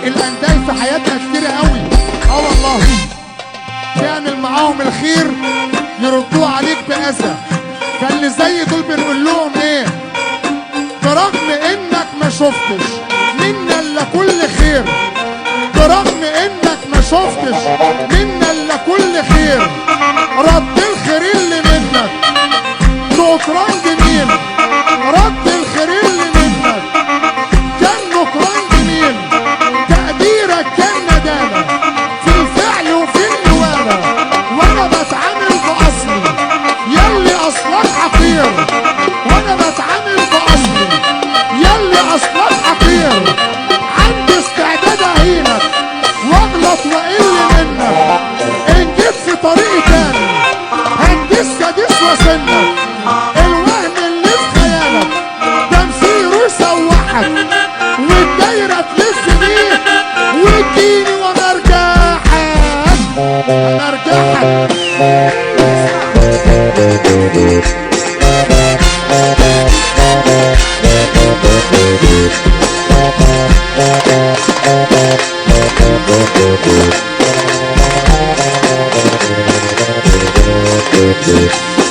الاندال في حياتنا كتير قوي. والله تعمل معاهم الخير يردوه عليك باذى. فاللي زي دول بنقول لهم ايه؟ برغم انك ما شفتش منا الا كل خير، برغم انك ما شفتش منا الا كل خير، رد الخير اللي منك نكران جميل، رد الخير اللي منك كان نكران جميل، تقديرك كان ندالة في الفعل وفي النوالة، وانا بتعامل باصلي يلي اصلك حقير، وانا بتعامل باصلي يلي اصلك حقير، عندي استعداد اهينك واغلط واقل منك، ان جيت في طريقي تاني هندس كدس وسنك، الوهم اللي في خيالك تمثيله يسوحك، والدايرة تلف بيه وتجيني وانا ارجعك، انا ارجعك. Thank you.